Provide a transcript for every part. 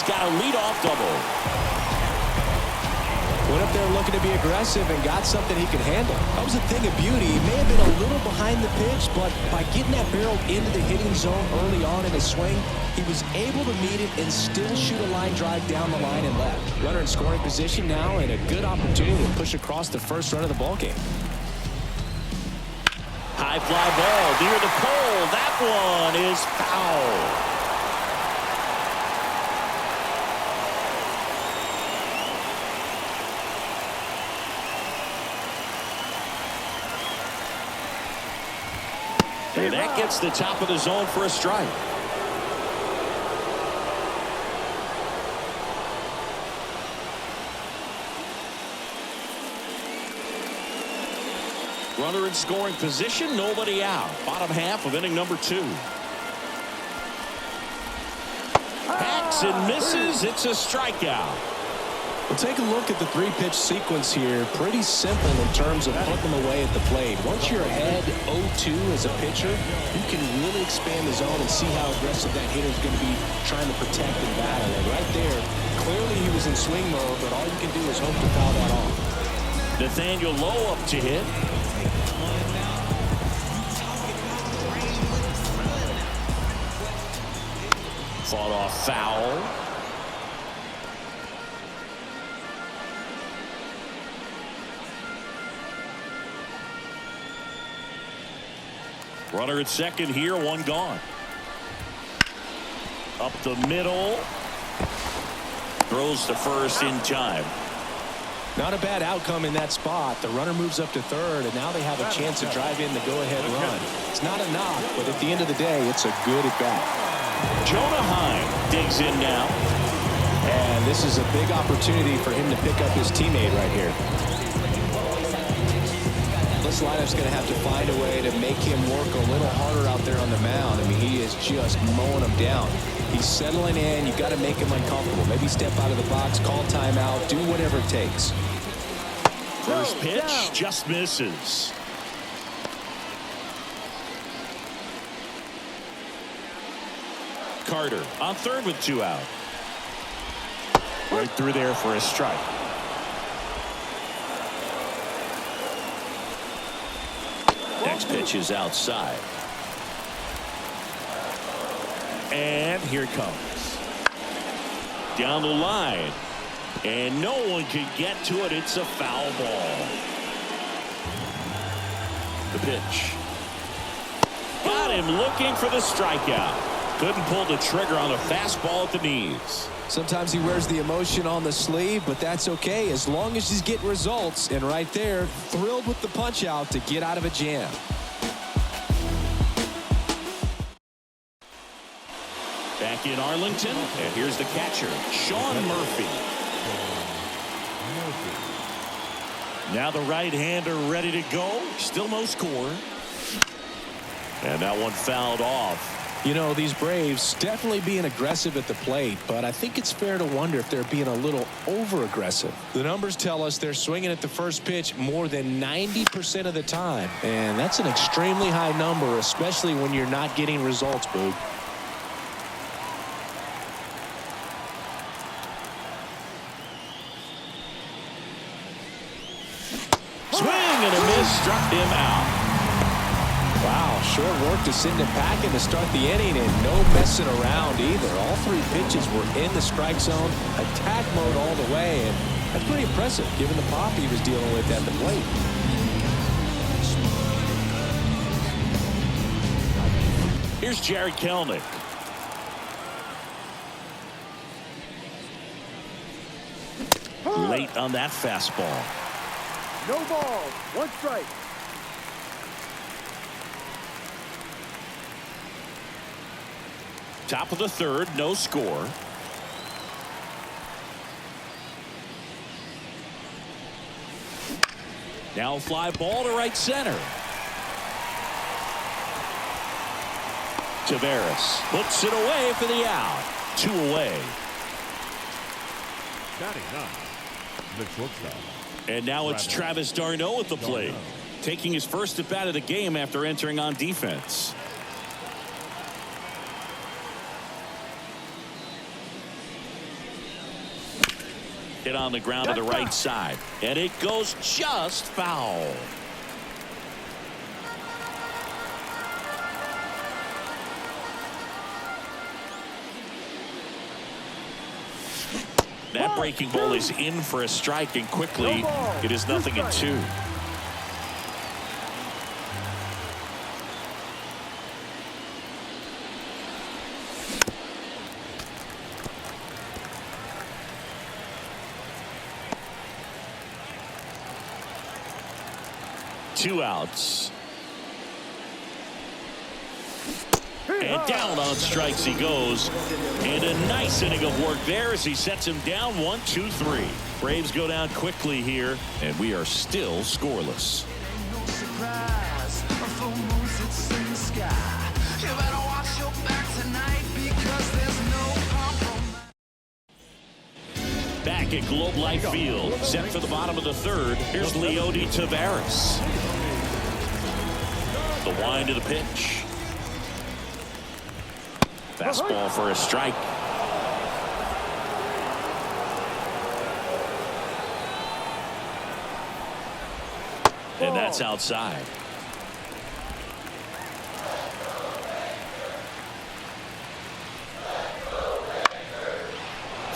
got a leadoff double. Went up there looking to be aggressive and got something he could handle. That was a thing of beauty. He may have been a little behind the pitch, but by getting that barrel into the hitting zone early on in his swing, he was able to meet it and still shoot a line drive down the line and left. Runner in scoring position now and a good opportunity to push across the first run of the ballgame. High fly ball near the pole. That one is foul. And that gets the top of the zone for a strike. Runner in scoring position, nobody out. Bottom half of inning number 2. Hacks and misses. It's a strikeout. We'll take a look at the 3-pitch sequence here. Pretty simple in terms of putting them away at the plate. Once you're ahead 0-2 as a pitcher, you can really expand the zone and see how aggressive that hitter is going to be trying to protect and battle. And right there, clearly he was in swing mode, but all you can do is hope to foul that off. Nathaniel Lowe up to hit. Fought off foul. Runner at second here, one gone. Up the middle. Throws to first in time. Not a bad outcome in that spot. The runner moves up to third, and now they have a chance to drive in the go-ahead run. It's not enough, but at the end of the day, it's a good at-bat. Jonah Heim digs in now. And this is a big opportunity for him to pick up his teammate right here. This lineup's going to have to find a way to make him work a little harder out there on the mound. I mean, he is just mowing them down. He's settling in. You've got to make him uncomfortable. Maybe step out of the box, call timeout, do whatever it takes. First pitch just misses. Carter on third with 2 out. Right through there for a strike. Next pitch is outside. And here it comes. Down the line. And no one can get to it. It's a foul ball. The pitch. Got him looking for the strikeout. Couldn't pull the trigger on a fastball at the knees. Sometimes he wears the emotion on the sleeve, but that's okay as long as he's getting results. And right there, thrilled with the punch out to get out of a jam. Back in Arlington, and here's the catcher, Sean Murphy. Now the right-hander ready to go. Still no score. And that one fouled off. You know, these Braves definitely being aggressive at the plate, but I think it's fair to wonder if they're being a little over-aggressive. The numbers tell us they're swinging at the first pitch more than 90% of the time, and that's an extremely high number, especially when you're not getting results, Boog. Swing and a miss, struck him out. Wow, short work to send him packing to start the inning, and no messing around either. All 3 pitches were in the strike zone, attack mode all the way, and that's pretty impressive given the pop he was dealing with at the plate. Here's Jared Kelenic. Late on that fastball. No ball, 1 strike. Top of the third, no score. Now a fly ball to right center. Taveras puts it away for the out. 2 away. And now it's Travis d'Arnaud at the plate, taking his first at bat of the game after entering on defense. Hit on the ground to the right side. And it goes just foul. That breaking ball is in for a strike, and quickly it is 0-2. Two outs. And down on strikes he goes. And a nice inning of work there as he sets him down 1-2-3. Braves go down quickly here, and we are still scoreless. Back at Globe Life Field, set for the bottom of the third. Here's Leody Taveras. The wind of the pitch. Fastball for a strike. And that's outside.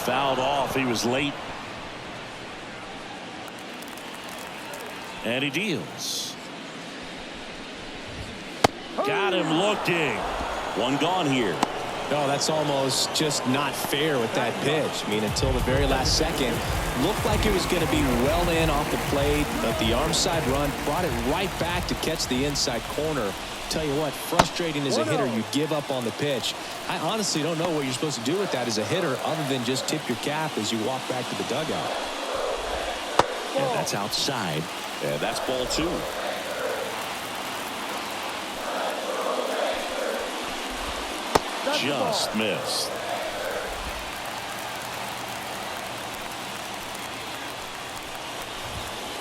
Fouled off. He was late. And he deals. Got him looking. One gone here. No, that's almost just not fair with that pitch. I mean, until the very last second, looked like it was going to be well in off the plate, but the arm side run brought it right back to catch the inside corner. Tell you what, frustrating as a hitter, you give up on the pitch. I honestly don't know what you're supposed to do with that as a hitter other than just tip your cap as you walk back to the dugout. And that's outside. And that's ball two. Just missed.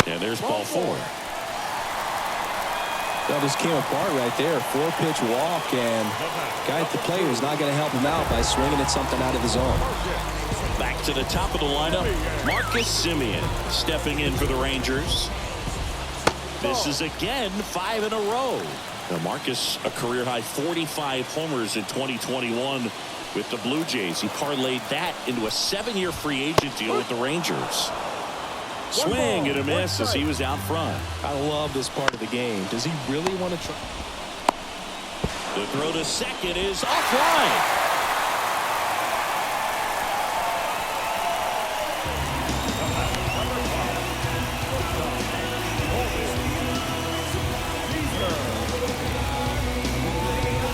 And there's ball four. Well, this came apart right there. 4-pitch walk, and guy at the plate was not going to help him out by swinging at something out of the zone. Back to the top of the lineup, Marcus Semien stepping in for the Rangers. This is again 5 in a row. Now Marcus, a career-high 45 homers in 2021 with the Blue Jays. He parlayed that into a 7-year free agent deal with the Rangers. Swing and a miss as he was out front. I love this part of the game. Does he really want to try? The throw to second is offline.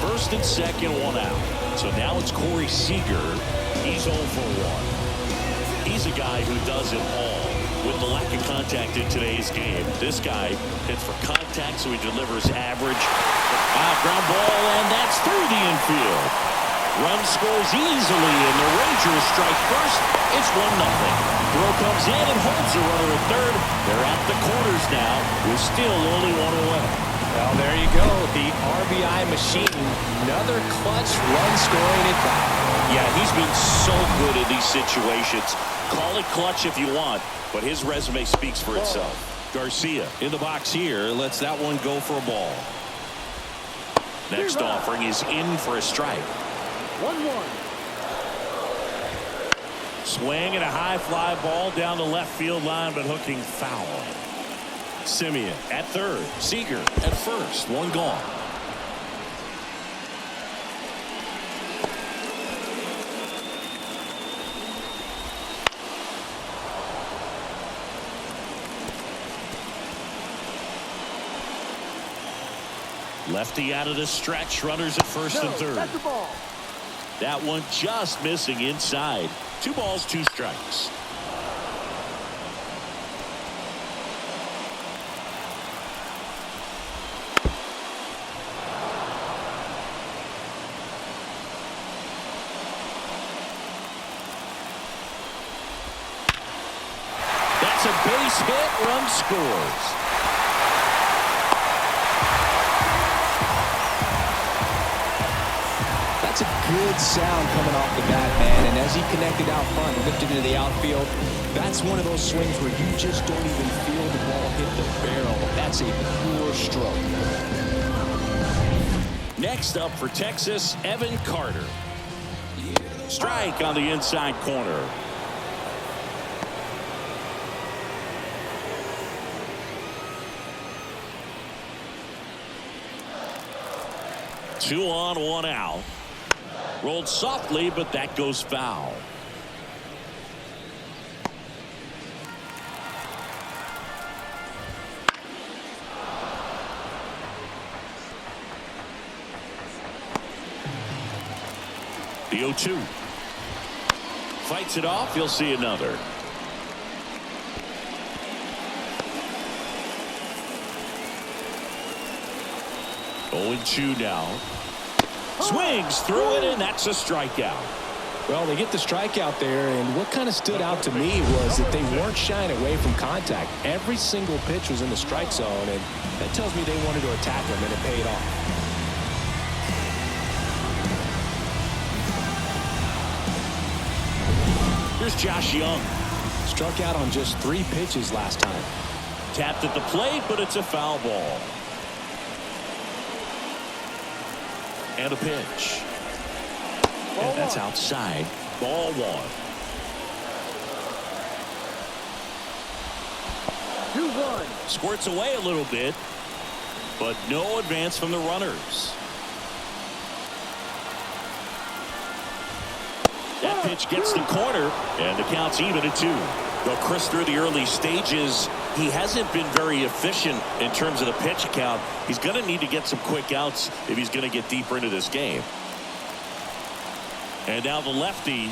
First and second, one out. So now it's Corey Seager. He's 0 for 1. He's a guy who does it all. With the lack of contact in today's game, this guy hits for contact, so he delivers average. Ground ball, and that's through the infield. Run scores easily, and the Rangers strike first. It's 1-0. Throw comes in and holds the runner at third. They're at the corners now with still only one away. Well, there you go. The RBI machine. Another clutch run scoring at bat. Yeah, he's been so good in these situations. Call it clutch if you want, but his resume speaks for itself. Garcia in the box here lets that one go for a ball. Next offering is in for a strike. 1-1. Swing and a high fly ball down the left field line, but hooking foul. Semien at third. Seager at first. One gone. Lefty out of the stretch. Runners at first and third. That's the ball. That one just missing inside. 2 balls, 2 strikes. That's a base hit. Run scores. That's a good sound coming off the bat, man. And as he connected out front and lifted into the outfield, that's one of those swings where you just don't even feel the ball hit the barrel. That's a pure stroke. Next up for Texas, Evan Carter. Strike on the inside corner. Two on, one out. Rolled softly, but that goes foul. The 0-2. Fights it off. You'll see another. Oh, 2 now. Swings through it, and that's a strikeout. Well, they get the strikeout there, and what kind of stood out to me was that they weren't shying away from contact. Every single pitch was in the strike zone, and that tells me they wanted to attack him, and it paid off. Here's Josh Young. Struck out on just 3 pitches last time. Tapped at the plate, but it's a foul ball. And a pitch. And that's outside. Ball 1. 2-1. Squirts away a little bit, but no advance from the runners. That pitch gets the corner, and the count's even at 2. Well, Chris, through the early stages, he hasn't been very efficient in terms of the pitch count. He's going to need to get some quick outs if he's going to get deeper into this game. And now the lefty.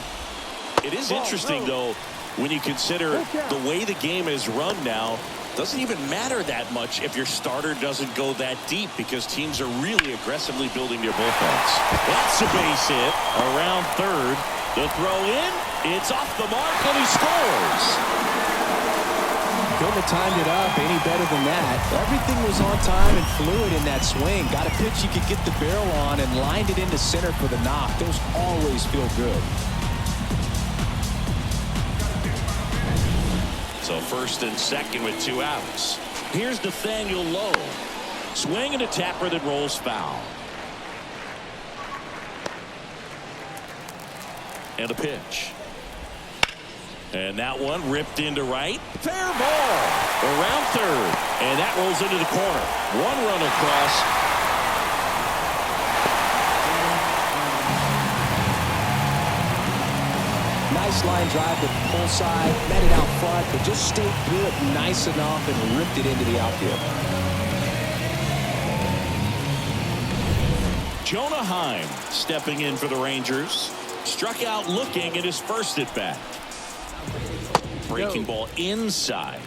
It is interesting, though, when you consider the way the game is run now. Doesn't even matter that much if your starter doesn't go that deep, because teams are really aggressively building their bullpens. That's a base hit around third. The throw in, it's off the mark, and he scores. Couldn't have timed it up any better than that. Everything was on time and fluid in that swing. Got a pitch you could get the barrel on and lined it into center for the knock. Those always feel good. So first and second with 2 outs. Here's Nathaniel Lowe. Swing and a tapper that rolls foul. And a pitch. And that one ripped into right. Fair ball around third. And that rolls into the corner. 1 run across. Nice line drive to the pull side. Met it out front, but just stayed good nice enough and ripped it into the outfield. Jonah Heim stepping in for the Rangers. Struck out looking at his first at bat. Breaking ball inside.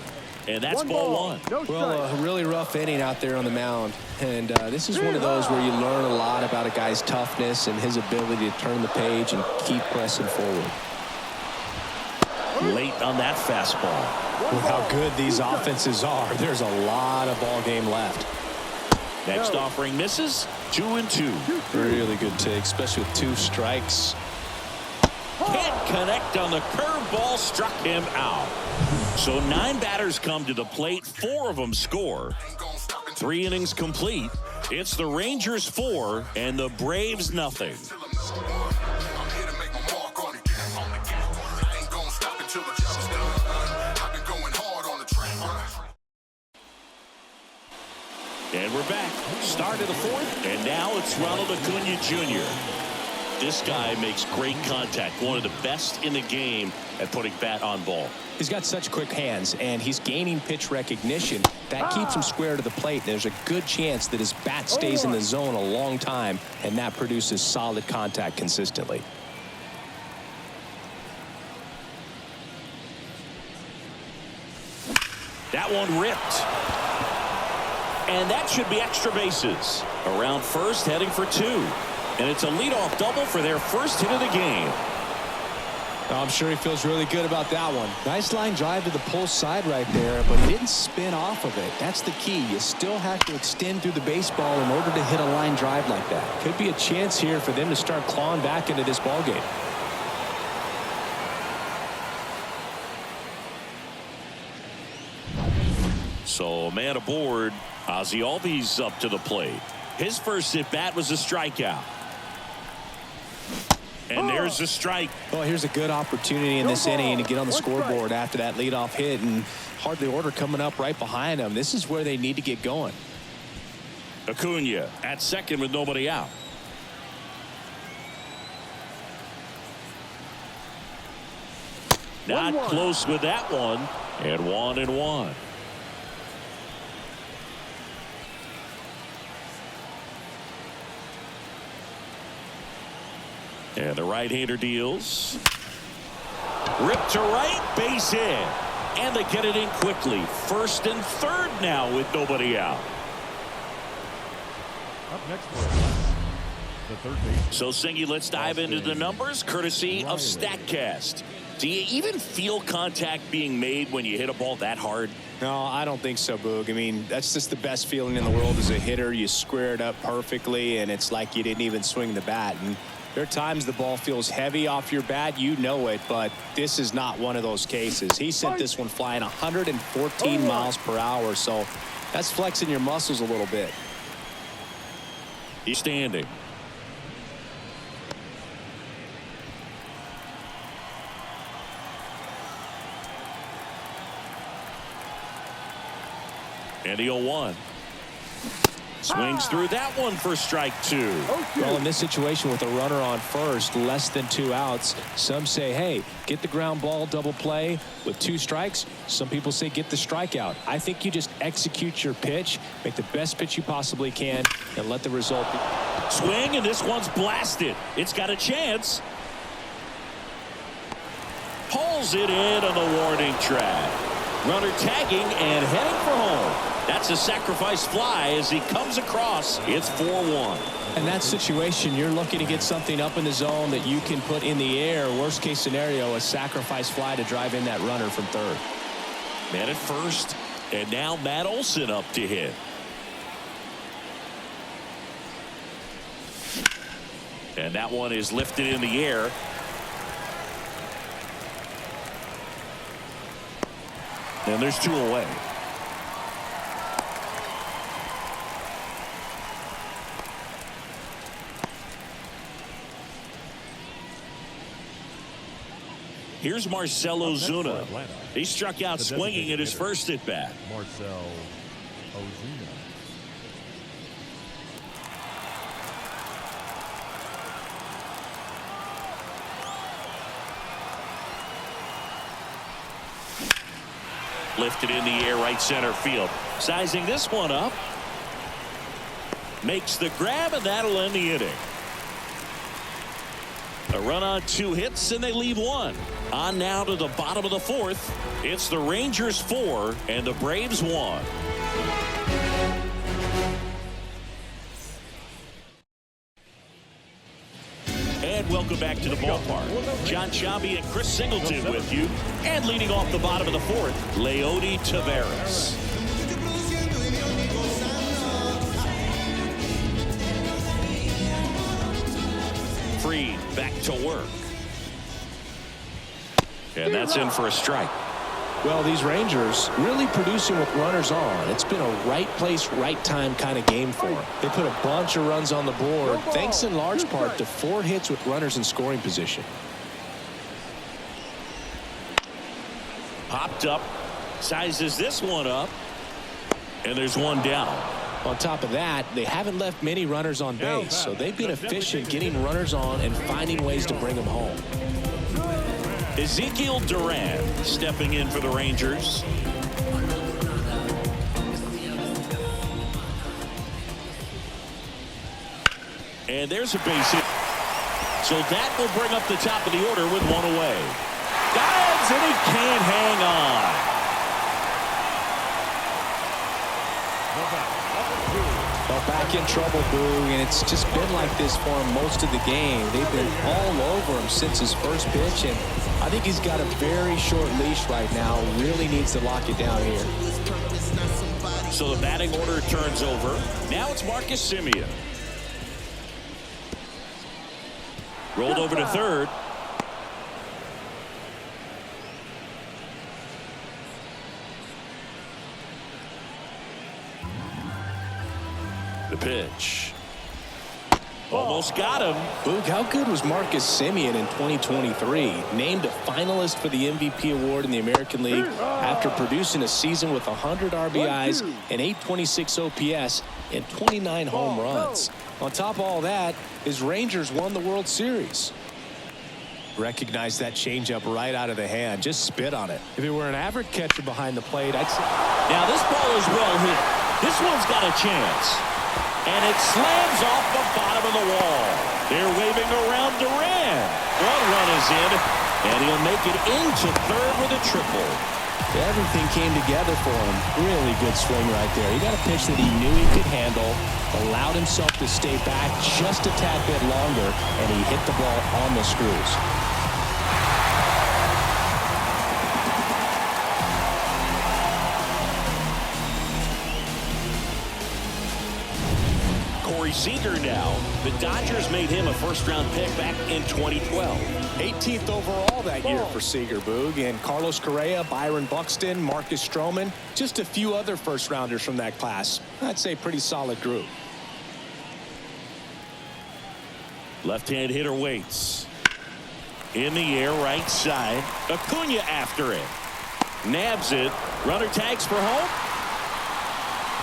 And that's ball 1. No well, a really rough inning out there on the mound. And this is one of those where you learn a lot about a guy's toughness and his ability to turn the page and keep pressing forward. Late on that fastball. With how good these offenses are, there's a lot of ball game left. Next offering misses. 2-2. Really good take, especially with 2 strikes. Can't connect on the curveball, struck him out. So 9 batters come to the plate. 4 of them score. 3 innings complete. It's the Rangers 4 and the Braves nothing. And we're back. Start of the 4th, and now it's Ronald Acuna Jr. This guy makes great contact. One of the best in the game at putting bat on ball. He's got such quick hands, and he's gaining pitch recognition. That keeps him square to the plate. There's a good chance that his bat stays in the zone a long time, and that produces solid contact consistently. That one ripped. And that should be extra bases. Around first, heading for 2. And it's a leadoff double for their first hit of the game. I'm sure he feels really good about that one. Nice line drive to the pull side right there, but he didn't spin off of it. That's the key. You still have to extend through the baseball in order to hit a line drive like that. Could be a chance here for them to start clawing back into this ball game. So man aboard. Ozzie Albies up to the plate. His first at bat was a strikeout. And there's a strike. Well, here's a good opportunity in this inning to get on the scoreboard after that leadoff hit, and hardly order coming up right behind them. This is where they need to get going. Acuna at second with nobody out. Not close with that one. And 1-1. And the right-hander deals. Ripped to right, base hit. And they get it in quickly. First and third now with nobody out. Up next for the third base. So, Singy, let's dive into the numbers courtesy of StatCast. Do you even feel contact being made when you hit a ball that hard? No, I don't think so, Boog. I mean, that's just the best feeling in the world as a hitter. You square it up perfectly, and it's like you didn't even swing the bat. And there are times the ball feels heavy off your bat. You know it, but this is not one of those cases. He sent this one flying 114 miles per hour, so that's flexing your muscles a little bit. He's standing. And the 0-1. Swings through that one for strike two. Well, in this situation with a runner on first, less than 2 outs, some say, hey, get the ground ball, double play with 2 strikes. Some people say get the strikeout. I think you just execute your pitch, make the best pitch you possibly can, and let the result be. Swing, and this one's blasted. It's got a chance. Pulls it in on the warning track. Runner tagging and heading for home. That's a sacrifice fly as he comes across. It's 4-1. In that situation, you're looking to get something up in the zone that you can put in the air. Worst case scenario, a sacrifice fly to drive in that runner from third. Man at first, and now Matt Olson up to hit. And that one is lifted in the air. And there's 2 away. Here's Marcell Ozuna. He struck out swinging at his first at bat. Marcell Ozuna. Lifted in the air, right center field. Sizing this one up. Makes the grab, and that'll end the inning. A run on 2 hits, and they leave 1. On now to the bottom of the 4th. It's the Rangers 4 and the Braves 1. And welcome back to the ballpark. John Sciambi and Chris Singleton with you. And leading off the bottom of the 4th, Leody Taveras. Free back to work. And that's in for a strike. Well, these Rangers really producing with runners on. It's been a right place, right time kind of game for them. They put a bunch of runs on the board, thanks in large part to 4 hits with runners in scoring position. Popped up, sizes this one up, and there's 1 down. On top of that, they haven't left many runners on base, so they've been efficient getting runners on and finding ways to bring them home. Ezekiel Duran stepping in for the Rangers. And there's a base hit. So that will bring up the top of the order with 1 away. Dives, and he can't hang on. Well, back in trouble, Boo, and it's just been like this for him most of the game. They've been all over him since his first pitch, and I think he's got a very short leash right now. Really needs to lock it down here. So the batting order turns over. Now it's Marcus Semien. Rolled over to third. The pitch. Almost got him. Boog, how good was Marcus Semien in 2023? Named a finalist for the MVP award in the American League after producing a season with 100 RBIs, an 826 OPS, and 29 home runs. On top of all that, his Rangers won the World Series. Recognize that changeup right out of the hand. Just spit on it. If he were an average catcher behind the plate, I'd say. Now this ball is well hit. This one's got a chance. And it slams off the bottom of the wall. They're waving around Duran. One run is in, and he'll make it into third with a triple. Everything came together for him. Really good swing right there. He got a pitch that he knew he could handle, allowed himself to stay back just a tad bit longer, and he hit the ball on the screws. Seager now. The Dodgers made him a first-round pick back in 2012. 18th overall that year for Seager, Boog. And Carlos Correa, Byron Buxton, Marcus Stroman, just a few other first-rounders from that class. I'd say pretty solid group. Left-hand hitter waits. In the air, right side. Acuna after it. Nabs it. Runner tags for home.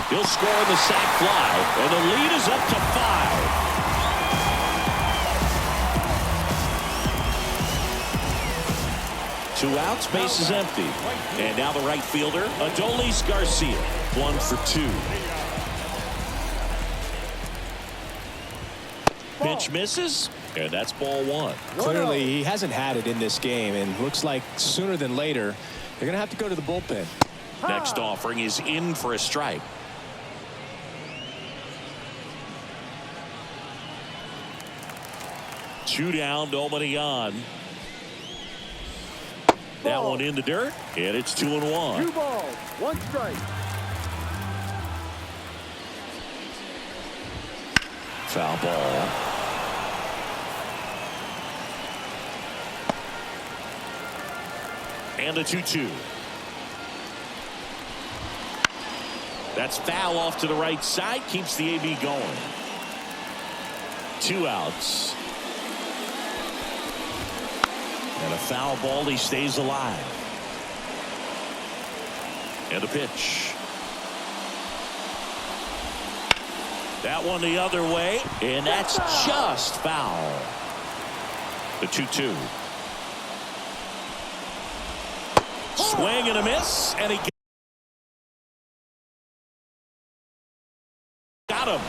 He'll score in the sac fly, and the lead is up to 5. 2 outs, base is empty. And now the right fielder, Adolis Garcia, 1 for 2. Pitch misses, and that's ball 1. Clearly, he hasn't had it in this game, and looks like sooner than later, they're going to have to go to the bullpen. Next offering is in for a strike. Two down, nobody on. That one in the dirt, and it's 2-1. 2 balls, 1 strike. Foul ball. And the 2-2. That's foul off to the right side, keeps the AB going. 2 outs. And a foul ball, he stays alive. And a pitch. That one the other way, and that's just foul. The 2-2. Swing and a miss, and he got him.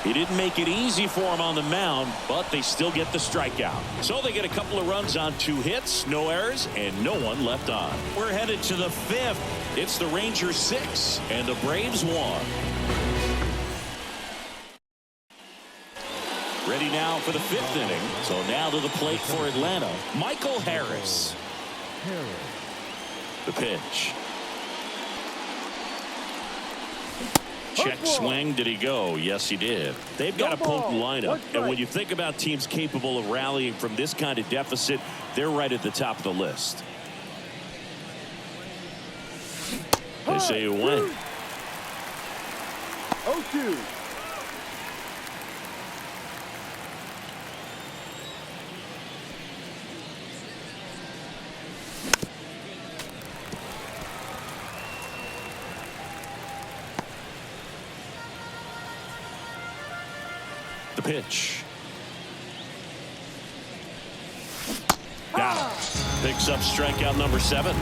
He didn't make it easy for him on the mound, but they still get the strikeout. So they get a couple of runs on 2 hits, no errors, and no one left on. We're headed to the 5th. It's the Rangers 6 and the Braves 1. Ready now for the 5th inning. So now to the plate for Atlanta, Michael Harris. The pitch. Check swing. Did he go? Yes, he did. They've got a potent lineup. And when you think about teams capable of rallying from this kind of deficit, they're right at the top of the list. They say you win. 0-2. The pitch. Now picks up strikeout number 7.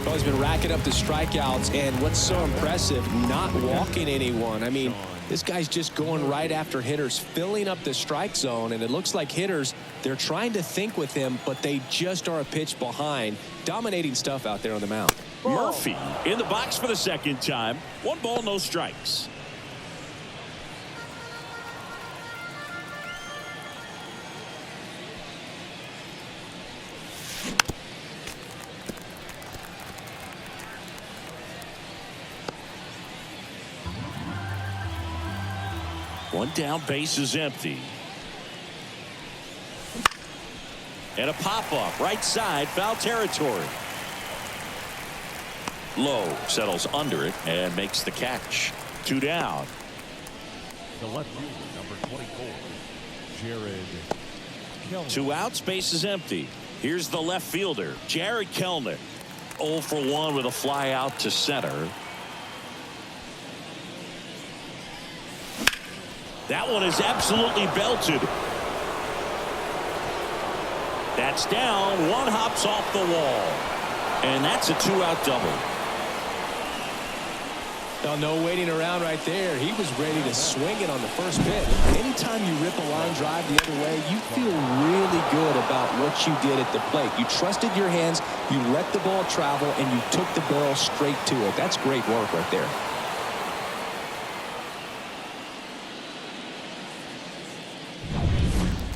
Well, he's been racking up the strikeouts, and what's so impressive, not walking anyone. I mean, this guy's just going right after hitters, filling up the strike zone, and it looks like hitters, they're trying to think with him, but they just are a pitch behind. Dominating stuff out there on the mound. Murphy in the box for the second time. 1 ball, no strikes. One down, base is empty. And a pop-up right side, foul territory. Lowe settles under it and makes the catch. 2 down. The left fielder, number 24, Jared Kelly. 2 outs, base is empty. Here's the left fielder, Jared Kelnick. 0 for 1 with a fly out to center. That one is absolutely belted. That's down. One hops off the wall. And that's a 2-out double. No waiting around right there. He was ready to swing it on the first pitch. Anytime you rip a line drive the other way, you feel really good about what you did at the plate. You trusted your hands, you let the ball travel, and you took the barrel straight to it. That's great work right there.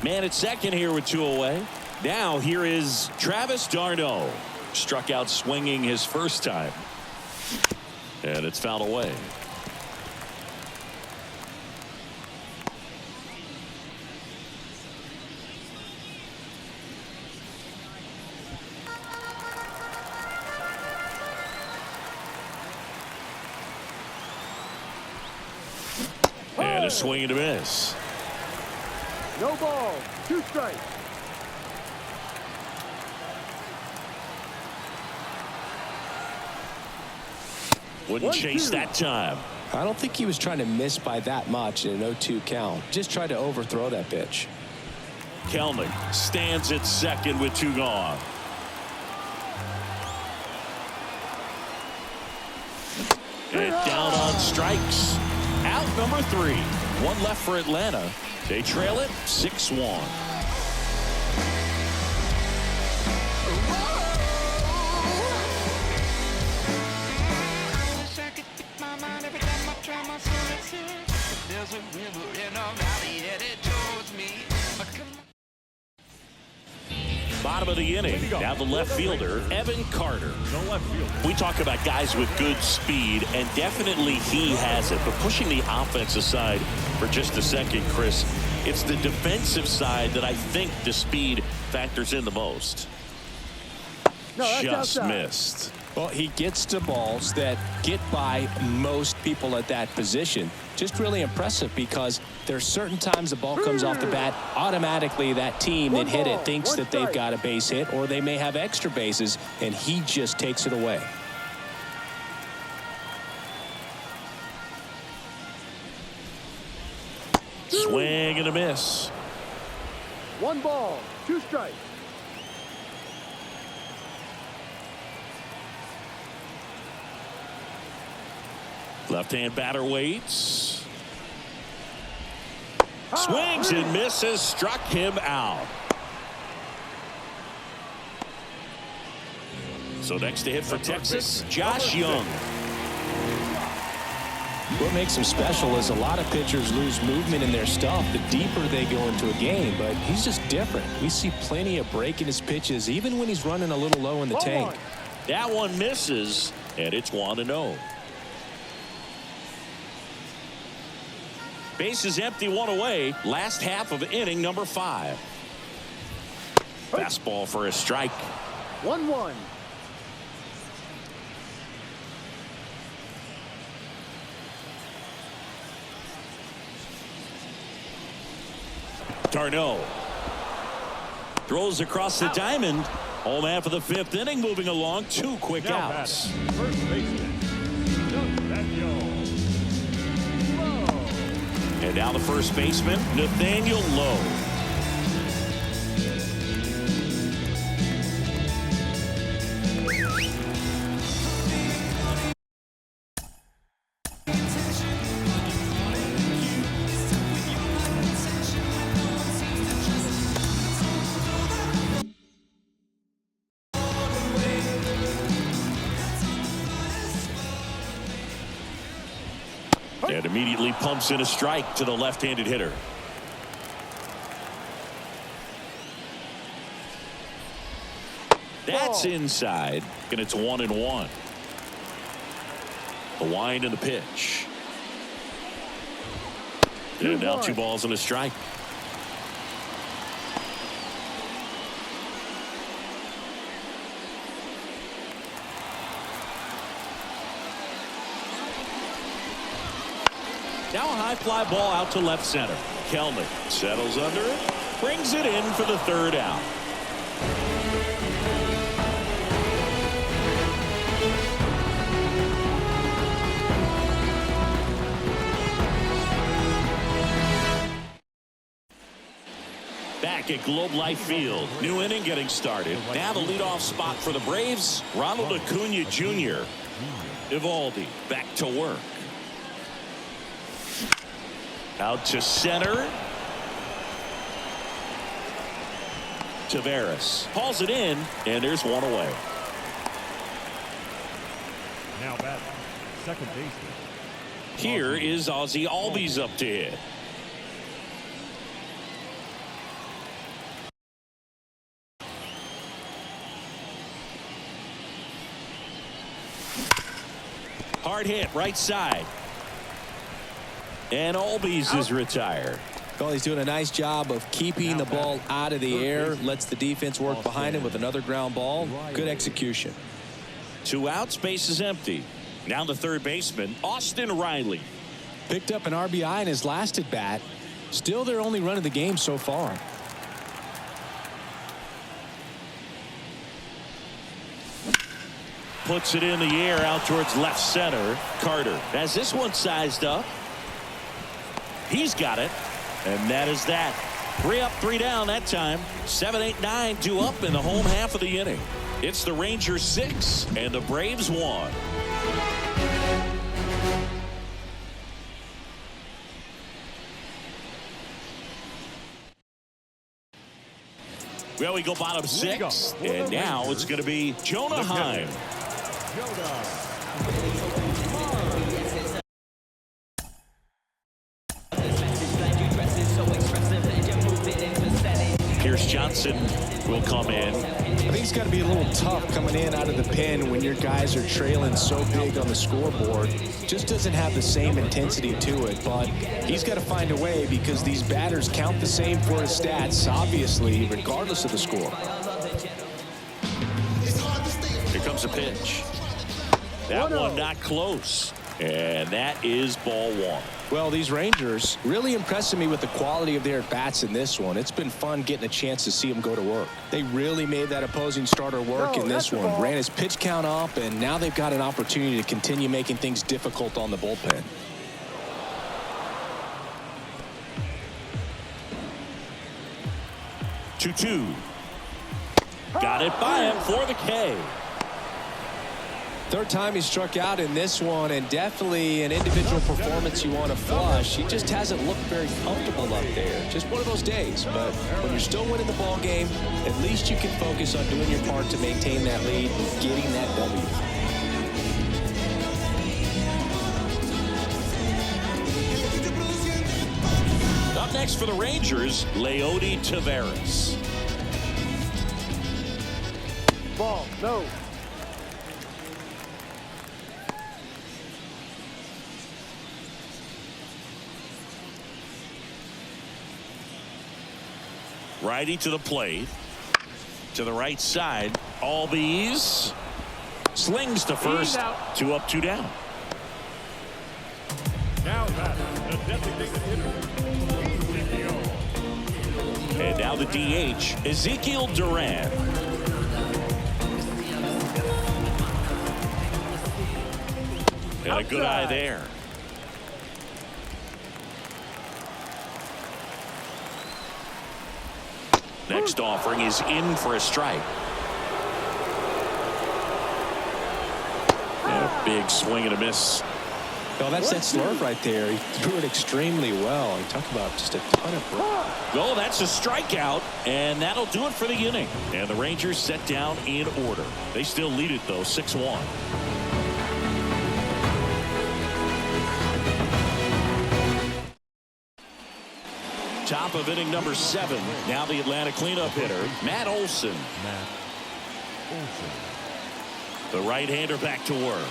Man at second here with 2 away. Now here is Travis d'Arnaud. Struck out swinging his first time. And it's fouled away. And a swing and a miss. No ball. 2 strikes. Wouldn't chase that time. I don't think he was trying to miss by that much in an 0-2 count. Just tried to overthrow that pitch. Kelnick stands at second with 2 gone. And down on strikes. Out number 3. 1 left for Atlanta. They trail it 6-1. Bottom of the inning. Now the left fielder, Evan Carter. No left fielder. We talk about guys with good speed, and definitely he has it. But pushing the offense aside for just a second, Chris, it's the defensive side that I think the speed factors in the most. No, that's Just outside. missed. Well, he gets to balls that get by most people at that position. Just really impressive because there's certain times the ball comes off the bat, automatically that team that hit it thinks that they've got a base hit or they may have extra bases, and he just takes it away. Swing and a miss. 1 ball. 2 strikes. Left-hand batter waits. Swings and misses. Struck him out. So next to hit for Texas, Josh Young. What makes him special is a lot of pitchers lose movement in their stuff the deeper they go into a game, but he's just different. We see plenty of break in his pitches, even when he's running a little low in the tank. That one misses, and it's 1-0. Base is empty, 1 away. Last half of inning number 5. Fastball for a strike. 1-1. d'Arnaud throws across the diamond. Home half of the 5th inning, moving along. 2 quick Now outs. batting, first baseman, Nathaniel Lowe. And now the first baseman, Nathaniel Lowe. And immediately pumps in a strike to the left-handed hitter. That's inside, and it's 1-1. The wind and the pitch. And now 2 balls and a strike. Now a high fly ball out to left center. Kelnick settles under it, brings it in for the 3rd out. Back at Globe Life Field, new inning getting started. Now the leadoff spot for the Braves, Ronald Acuna Jr. Evaldi back to work. Out to center. Taveras hauls it in, and there's 1 away. Now batting, second baseman. Here is Ozzie Albies up to hit. Hard hit right side. And Albies is retired. Well, he's doing a nice job of keeping the ball out of the air. Lets the defense work behind him with another ground ball. Good execution. 2 outs, base is empty. Now the 3rd baseman, Austin Riley. Picked up an RBI in his last at bat. Still their only run of the game so far. Puts it in the air out towards left center. Carter has this one sized up. He's got it. And that is that. 3 up, 3 down that time. 7, 8, 9, 2 up in the home half of the inning. It's the Rangers 6 and the Braves 1. Well, we go bottom 6, and now it's going to be Jonah Heim. Pierce Johnson will come in. I think it's got to be a little tough coming in out of the pen when your guys are trailing so big on the scoreboard. Just doesn't have the same intensity to it, but he's got to find a way because these batters count the same for his stats, obviously, regardless of the score. Here comes a pitch. That one not close. And that is ball 1. Well, these Rangers really impressing me with the quality of their at-bats in this one. It's been fun getting a chance to see them go to work. They really made that opposing starter work in this one. Ran his pitch count up, and now they've got an opportunity to continue making things difficult on the bullpen. Two. Got it by him for the K. 3rd time he struck out in this one, and definitely an individual performance you want to flush. He just hasn't looked very comfortable up there. Just one of those days. But when you're still winning the ball game, at least you can focus on doing your part to maintain that lead and getting that W. Up next for the Rangers, Leody Taveras. Ball, no. Righty to the plate. To the right side. Albies slings to first. 2 up, 2 down. Now batting, the designated hitter. And now the DH, Ezekiel Duran. And a good eye there. Next offering is in for a strike. And a big swing and a miss. Well, that's that slurve right there. He threw it extremely well. He talked about just a ton of breath. Oh, that's a strikeout, and that'll do it for the inning. And the Rangers set down in order. They still lead it, though, 6-1. Top of inning number 7. Now the Atlanta cleanup hitter, Matt Olson. The right-hander back to work.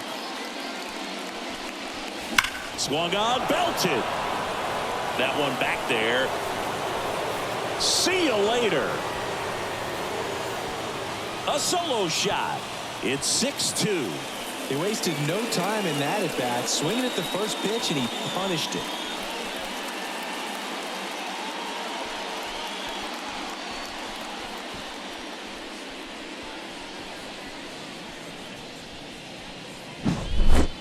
Swung on, belted. That one back there. See you later. A solo shot. It's 6-2. He wasted no time in that at bat, swinging at the first pitch, and he punished it.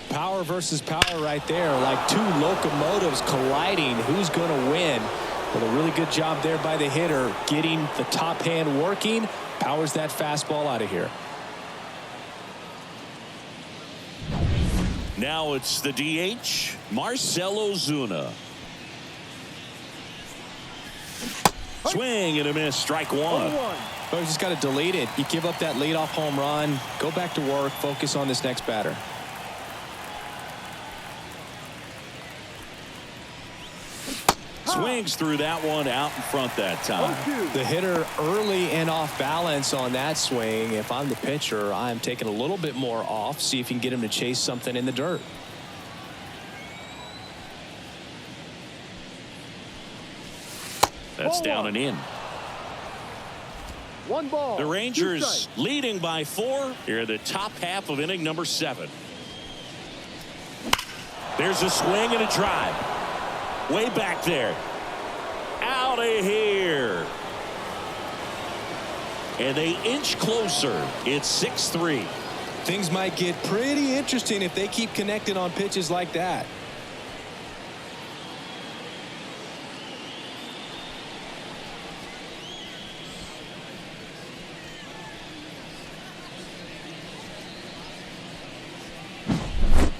Power versus power right there, like two locomotives colliding. Who's going to win? But a really good job there by the hitter, getting the top hand working. Powers that fastball out of here. Now it's the DH, Marcell Ozuna. Swing and a miss, strike one. But you just got to delete it. You give up that leadoff home run, go back to work, focus on this next batter. Swings through that one out in front that time. The hitter early and off balance on that swing. If I'm the pitcher, I'm taking a little bit more off, see if you can get him to chase something in the dirt. That's down and in. One ball. The Rangers leading by 4 here in the top half of inning number 7. There's a swing and a drive. Way back there. Out of here. And they inch closer. It's 6-3. Things might get pretty interesting if they keep connecting on pitches like that.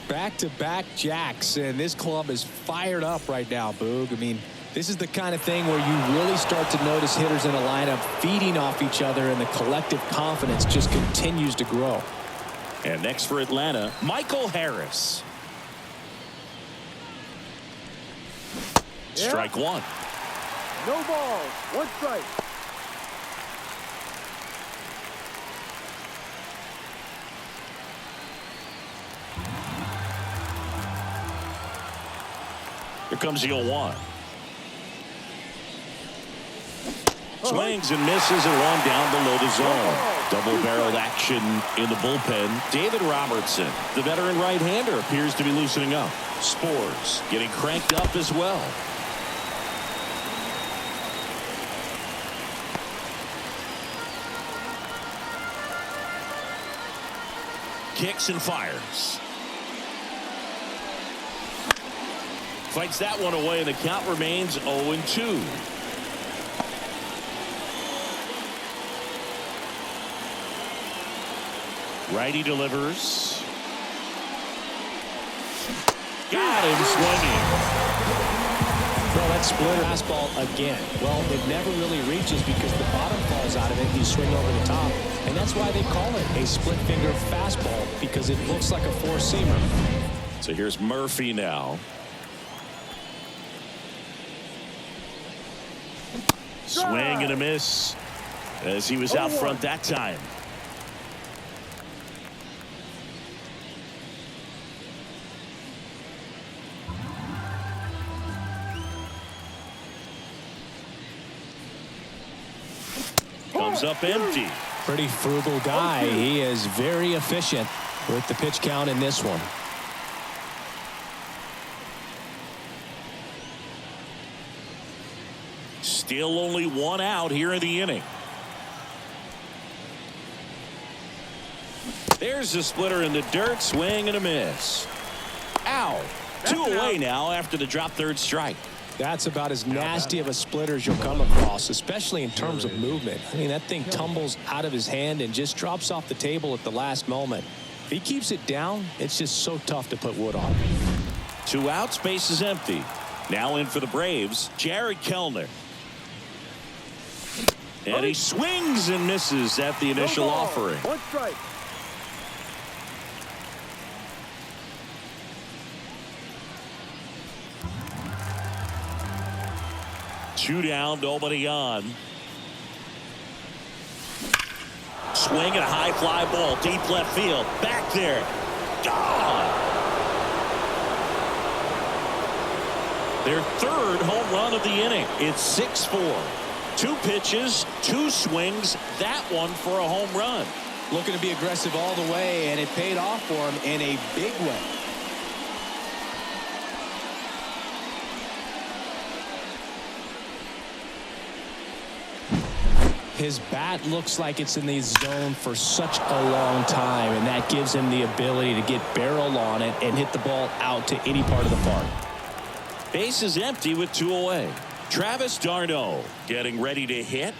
Back-to-back jacks, and this club is fired up right now, Boog. I mean, this is the kind of thing where you really start to notice hitters in a lineup feeding off each other, and the collective confidence just continues to grow. And next for Atlanta, Michael Harris. Strike one. No balls. One strike. Here comes the 0-1. Swings and misses and one down below the zone. Double-barreled action in the bullpen. David Robertson, the veteran right-hander, appears to be loosening up. Spores getting cranked up as well. Kicks and fires. Fights that one away, and the count remains 0-2. Righty delivers. Got him swinging. Well, that splitter fastball again. Well, it never really reaches because the bottom falls out of it. You swing over the top, and that's why they call it a split-finger fastball, because it looks like a four-seamer. So here's Murphy now. Swing and a miss as he was out front that time. Comes up empty. Pretty frugal guy. He is very efficient with the pitch count in this one. Still only one out here in the inning. There's a splitter in the dirt. Swing and a miss. Ow. Two away now after the drop third strike. That's about as nasty of a splitter as you'll come across, especially in terms of movement. I mean, that thing tumbles out of his hand and just drops off the table at the last moment. If he keeps it down, it's just so tough to put wood on. 2 outs, base is empty. Now in for the Braves, Jared Kellner. And he swings and misses at the initial offering. One strike. Two down, nobody on. Swing and a high fly ball, deep left field. Back there. Gone. Their third home run of the inning. It's 6-4. 2 pitches, 2 swings, that one for a home run. Looking to be aggressive all the way, and it paid off for him in a big way. His bat looks like it's in the zone for such a long time, and that gives him the ability to get barrel on it and hit the ball out to any part of the park. Base is empty with 2 away. Travis d'Arnaud getting ready to hit.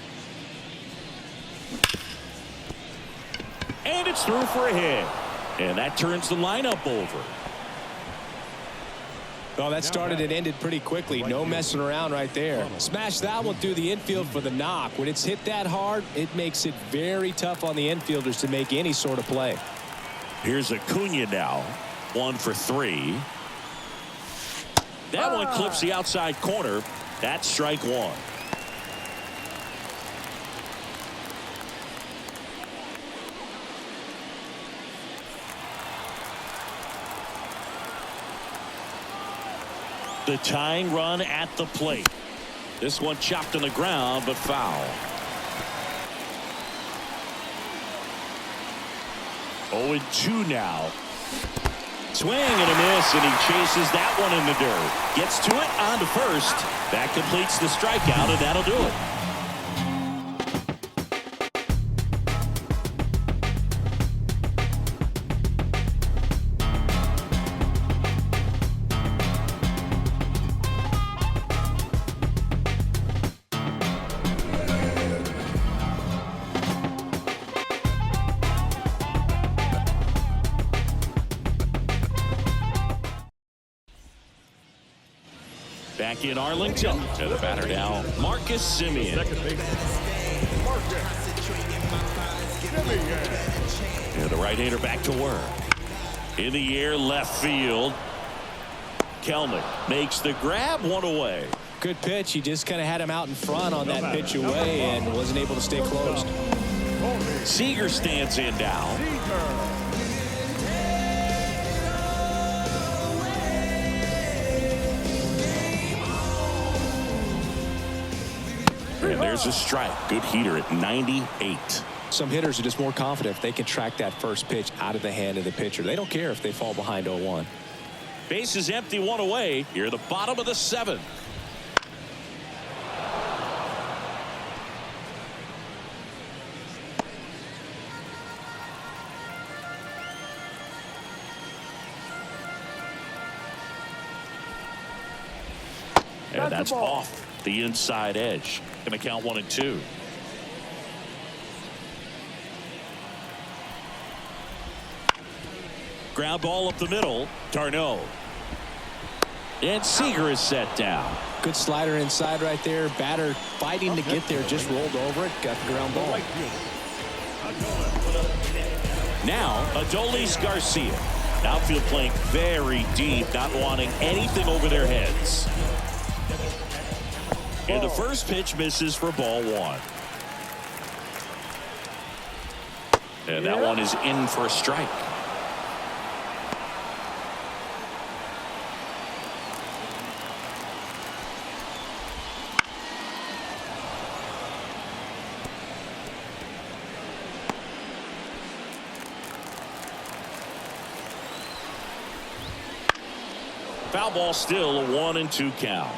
And it's through for a hit. And that turns the lineup over. Well, that started and ended pretty quickly. No messing around right there. Smash that one through the infield for the knock. When it's hit that hard, it makes it very tough on the infielders to make any sort of play. Here's Acuna now. 1 for 3. That one clips the outside corner. That's strike 1. The tying run at the plate. This one chopped on the ground, but foul. 0-2 now. Swing and a miss, and he chases that one in the dirt. Gets to it on to first. That completes the strikeout, and that'll do it. Back in Arlington, to the batter now, Marcus Semien. Second base. Marcus Semien. And the right-hander back to work. In the air, left field. Kelnick makes the grab, 1 away. Good pitch. He just kind of had him out in front on that pitch away and wasn't able to stay closed. Seager stands in now. And there's a strike. Good heater at 98. Some hitters are just more confident if they can track that first pitch out of the hand of the pitcher. They don't care if they fall behind 0-1. Base is empty, 1 away. Here at the bottom of the 7th. And that's off the inside edge. Going to count 1-2. Ground ball up the middle. d'Arnaud. And Seager is set down. Good slider inside right there. Batter fighting to get there. Just rolled over it. Got the ground ball. Now, Adolis Garcia. Outfield playing very deep, not wanting anything over their heads. And the first pitch misses for ball 1. And that one is in for a strike. Foul ball, still a 1-2 count.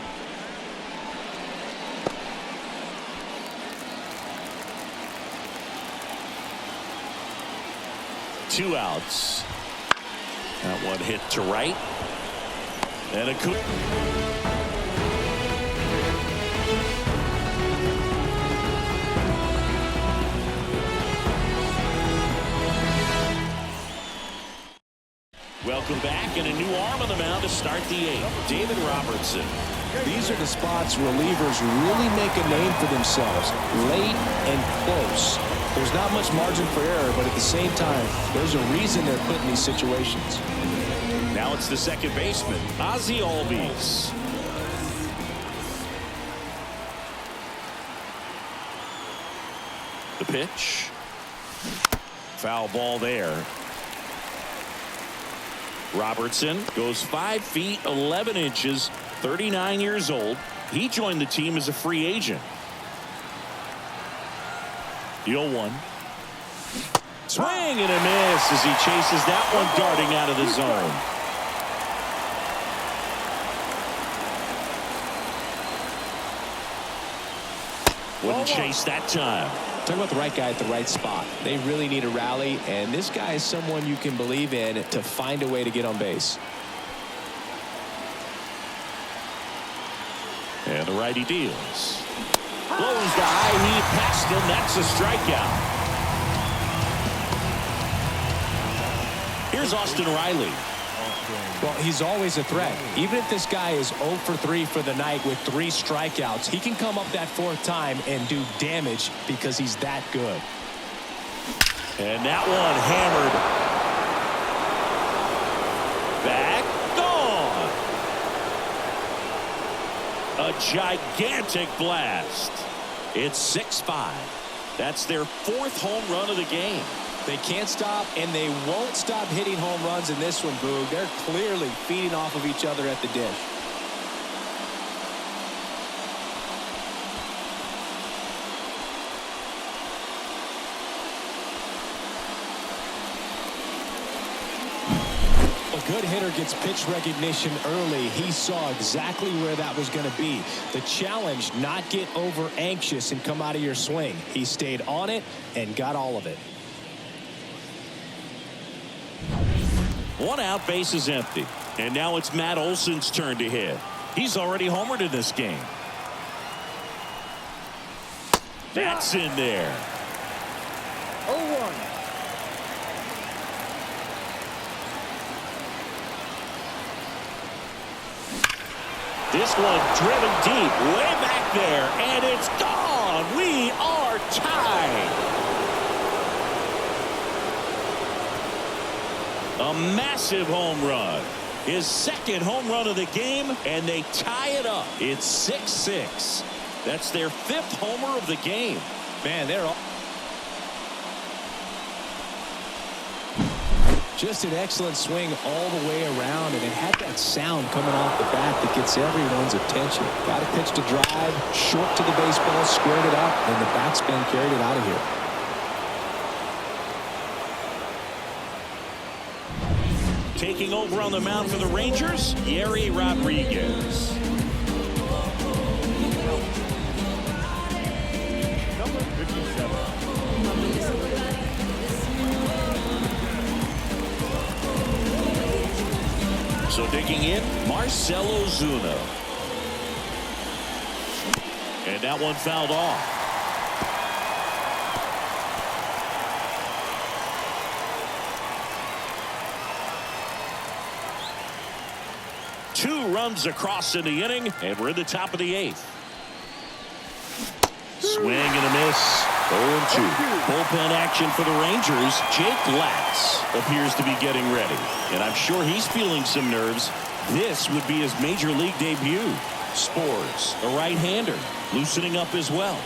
Two outs. That one hit to right. And a coup. Welcome back, and a new arm on the mound to start the 8th. David Robertson. These are the spots relievers really make a name for themselves. Late and close. There's not much margin for error, but at the same time, there's a reason they're put in these situations. Now it's the second baseman, Ozzie Albies. The pitch. Foul ball there. Robertson goes 5 feet 11 inches 39 years old. He joined the team as a free agent. 0-1. Swing and a miss as he chases that one darting out of the zone. Wouldn't chase that time. Talk about the right guy at the right spot. They really need a rally, and this guy is someone you can believe in to find a way to get on base. And the righty deals. Blows the high heat past him. That's a strikeout. Here's Austin Riley. Well, he's always a threat. Even if this guy is 0 for 3 for the night with 3 strikeouts, he can come up that 4th time and do damage because he's that good. And that one hammered. Back, gone. A gigantic blast. It's 6-5. That's their 4th home run of the game. They can't stop, and they won't stop hitting home runs in this one, Boog. They're clearly feeding off of each other at the dish. A good hitter gets pitch recognition early. He saw exactly where that was going to be. The challenge, not get over anxious and come out of your swing. He stayed on it and got all of it. 1 out, base is empty. And now it's Matt Olson's turn to hit. He's already homered in this game. That's in there. 0-1. This one driven deep, way back there, and it's gone. We are tied. A massive home run. His 2nd home run of the game, and they tie it up. It's 6-6. That's their 5th homer of the game. Man, they're all just an excellent swing all the way around, and it had that sound coming off the bat that gets everyone's attention. Got a pitch to drive, short to the baseball, squared it up, and the backspin carried it out of here. Taking over on the mound for the Rangers, Yerry Rodriguez. Number 57. So digging in, Marcell Ozuna. And that one fouled off. Two runs across in the inning, and we're in the top of the 8th. Swing and a miss. 0-2. Bullpen action for the Rangers. Jake Latz appears to be getting ready, and I'm sure he's feeling some nerves. This would be his major league debut. Spores, a right-hander, loosening up as well.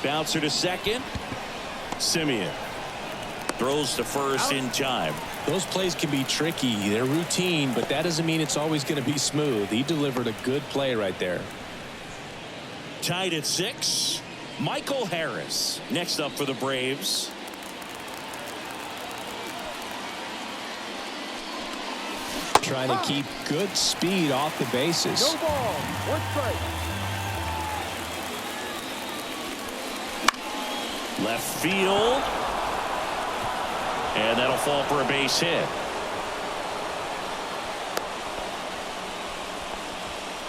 Bouncer to second. Simeon throws to first in time. Those plays can be tricky. They're routine, but that doesn't mean it's always going to be smooth. He delivered a good play right there. Tied at 6. Michael Harris next up for the Braves. Trying to keep good speed off the bases. No ball. 1 strike. Left field. And that'll fall for a base hit.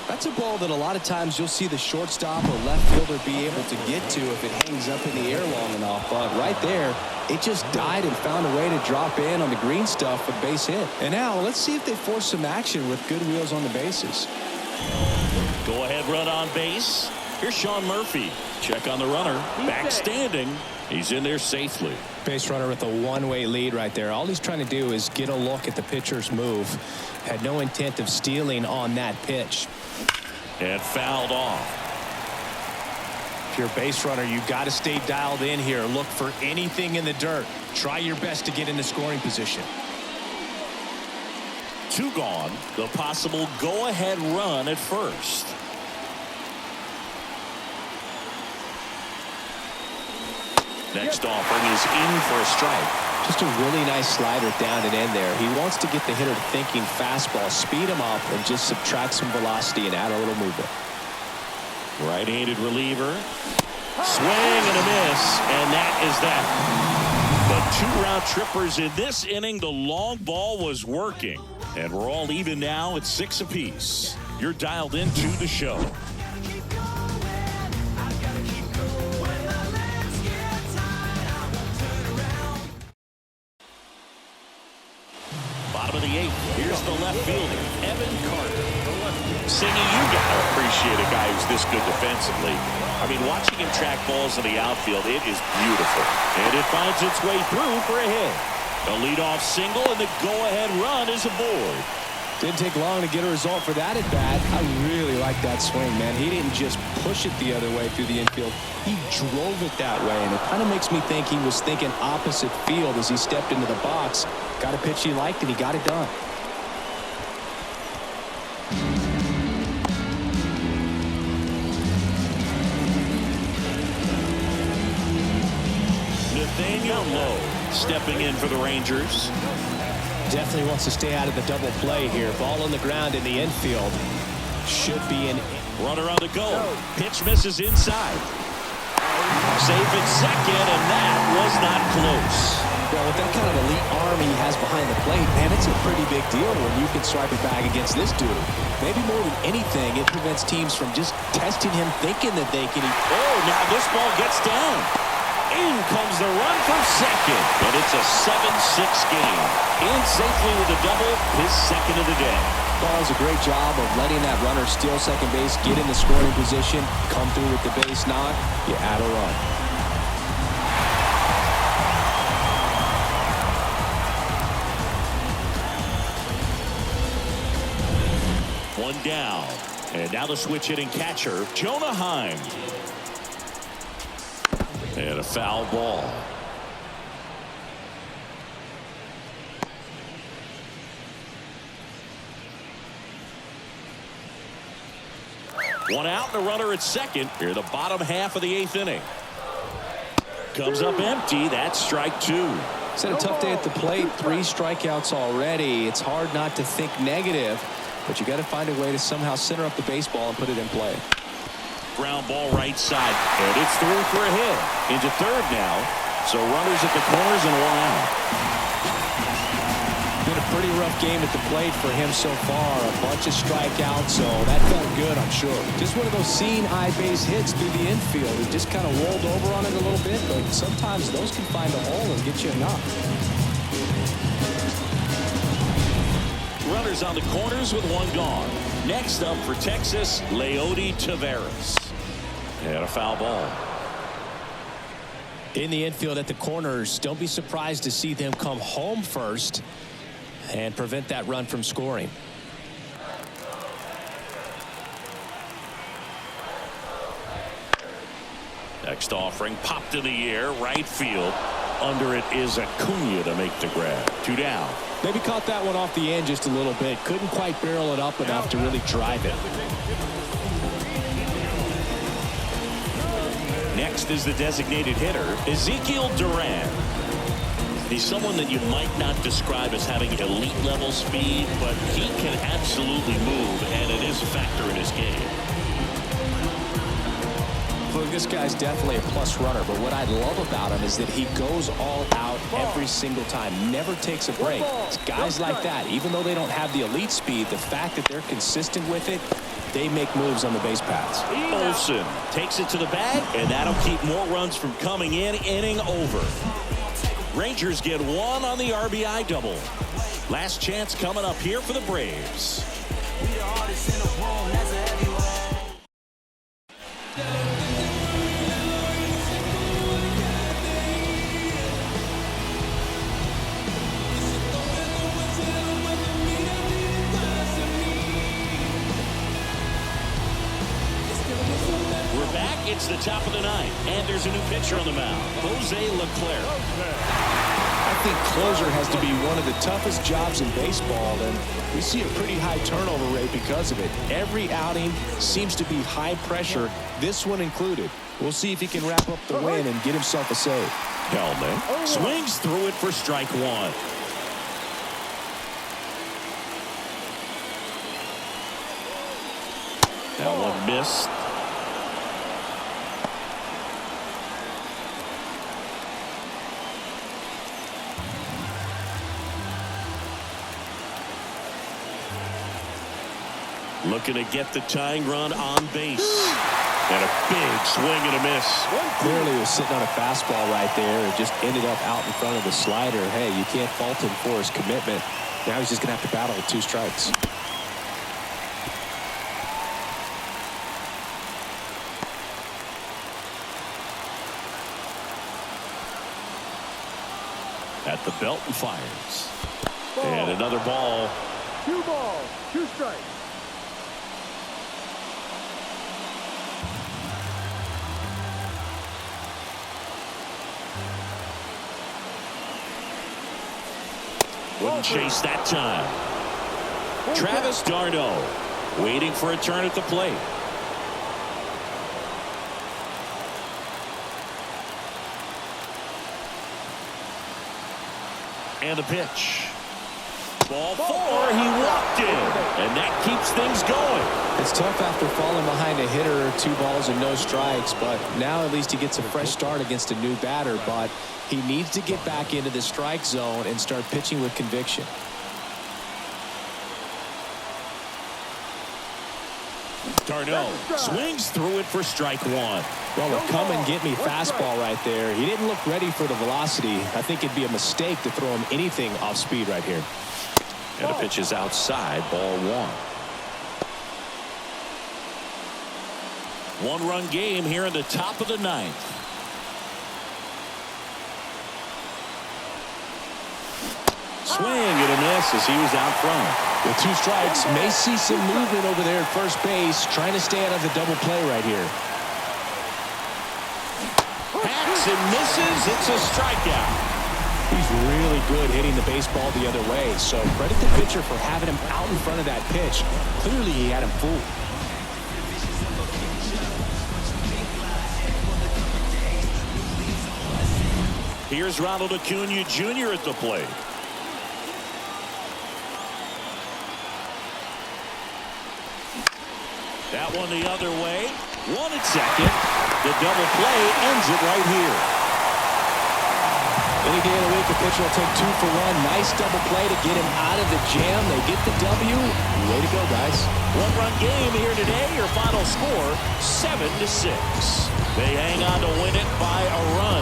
That's a ball that a lot of times you'll see the shortstop or left fielder be able to get to if it hangs up in the air long enough. But right there, it just died and found a way to drop in on the green stuff for the base hit. And now let's see if they force some action with good wheels on the bases. Go ahead run on base. Here's Sean Murphy. Check on the runner. Back standing. He's in there safely. Base runner with a one-way lead right there. All he's trying to do is get a look at the pitcher's move. Had no intent of stealing on that pitch. And fouled off. If you're a base runner, you got to stay dialed in here. Look for anything in the dirt. Try your best to get into scoring position. 2 gone. The possible go-ahead run at first. Next offering is in for a strike. Just a really nice slider down and in there. He wants to get the hitter thinking fastball, speed him up, and just subtract some velocity and add a little movement. Right-handed reliever. Swing and a miss, and that is that. The 2 round trippers in this inning. The long ball was working, and we're all even now at 6 apiece. You're dialed into the show. Bottom of the 8th. Here's the left fielder, Evan Carter. Singing, you gotta appreciate a guy who's this good defensively. I mean, watching him track balls in the outfield, it is beautiful. And it finds its way through for a hit. A leadoff single, and the go-ahead run is aboard. Didn't take long to get a result for that at bat. I really like that swing, man. He didn't just push it the other way through the infield. He drove it that way, and it kind of makes me think he was thinking opposite field as he stepped into the box. Got a pitch he liked, and he got it done. Nathaniel Lowe stepping in for the Rangers. Definitely wants to stay out of the double play here. Ball on the ground in the infield. Should be an runner on the go. Pitch misses inside. Safe at second, and that was not close. Well, with that kind of elite arm he has behind the plate, man, it's a pretty big deal when you can swipe it back against this dude. Maybe more than anything, it prevents teams from just testing him, thinking that they can. Oh, now this ball gets down. In comes the run from second, and it's a 7-6 game. In safely with a double, his second of the day. Does a great job of letting that runner steal second base, get in the scoring position, come through with the base knock, you add a run. One down, and now the switch hitting catcher, Jonah Heim. And a foul ball. One out and a runner at second. Here the bottom half of the 8th inning. Comes up empty. That's strike 2. It's had a tough day at the plate. 3 strikeouts already. It's hard not to think negative, but you got to find a way to somehow center up the baseball and put it in play. Ground ball right side, and it's through for a hit. Into third now, so runners at the corners and 1 out. Been a pretty rough game at the plate for him so far. A bunch of strikeouts, so that felt good, I'm sure. Just one of those seeing high base hits through the infield. It just kind of rolled over on it a little bit, but sometimes those can find a hole and get you a knock. Runners on the corners with 1 gone. Next up for Texas, Leody Taveras. And a foul ball. In the infield at the corners, don't be surprised to see them come home first and prevent that run from scoring. Next offering popped in the air, right field. Under it is Acuna to make the grab. 2 down. Maybe caught that one off the end just a little bit. Couldn't quite barrel it up enough to really drive it. Next is the designated hitter, Ezekiel Duran. He's someone that you might not describe as having elite level speed, but he can absolutely move, and it is a factor in his game. Look, this guy's definitely a plus runner, but what I love about him is that he goes all out every single time, never takes a break. It's guys like that, even though they don't have the elite speed, the fact that they're consistent with it, they make moves on the base paths. Olsen takes it to the bag, and that'll keep more runs from coming in. Inning over. Rangers get 1 on the RBI double. Last chance coming up here for the Braves. It's the top of the 9th, and there's a new pitcher on the mound, Jose Leclerc. I think closer has to be one of the toughest jobs in baseball, and we see a pretty high turnover rate because of it. Every outing seems to be high pressure, this one included. We'll see if he can wrap up the win and get himself a save. Hellman swings through it for strike one. That one missed. Looking to get the tying run on base. And a big swing and a miss. Clearly he was sitting on a fastball right there and just ended up out in front of the slider. Hey, you can't fault him for his commitment. Now he's just going to have to battle with 2 strikes. At the belt and fires. And another ball. 2 balls, 2 strikes. Wouldn't chase that time. Travis d'Arnaud waiting for a turn at the plate. And the pitch. Ball 4, he walked in, and that keeps things going. It's tough after falling behind a hitter, 2 balls and no strikes, but now at least he gets a fresh start against a new batter, but he needs to get back into the strike zone and start pitching with conviction. d'Arnaud swings through it for strike 1. Well, a come and get me fastball right there. He didn't look ready for the velocity. I think it'd be a mistake to throw him anything off speed right here. And the pitch is outside, ball 1. 1-run game here in the top of the 9th. Swing and a miss as he was out front. With 2 strikes, may see some movement over there at first base, trying to stay out of the double play right here. Hacks and misses. It's a strikeout. He's really good hitting the baseball the other way, so credit the pitcher for having him out in front of that pitch. Clearly he had him fooled. Here's Ronald Acuna Jr. at the plate. That one the other way. 1 at second. The double play ends it right here. Any day of the week, a pitcher will take 2 for 1. Nice double play to get him out of the jam. They get the W. Way to go, guys. 1-run game here today. Your final score, 7-6. They hang on to win it by a run.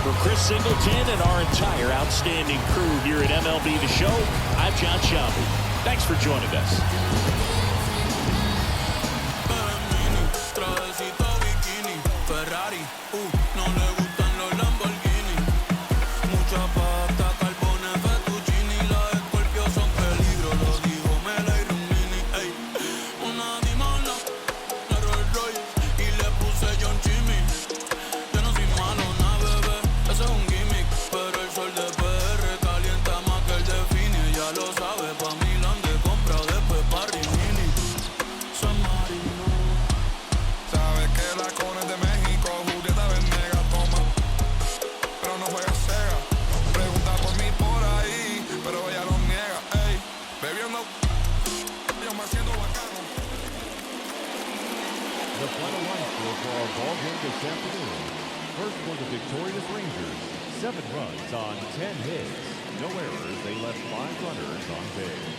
For Chris Singleton and our entire outstanding crew here at MLB The Show, I'm John Shelby. Thanks for joining us. No le gustan los Lamborghini. Mucha pasta, carbones, fettuccini. Las Scorpio son peligro, lo dijo Mela y Rumini. Ey, una dimona, la Rolls Royce y le puse John Jimmy. Yo no soy malo, na bebé, eso es un gimmick. Pero el sol de PR calienta más que el de Fini. Ya lo sabe, pa' Milán de compra, después pa' Rimini. San Marino. Sabes que la cones de México, Julieta Venegas toma, pero no juega Sega. Pregunta por mí por ahí, pero ella lo niega. Ey, bebiendo, yo me haciendo bacano. The final line score for our ball game this afternoon. First for the victorious Rangers, 7 runs on 10 hits. No errors, they left 5 runners on base.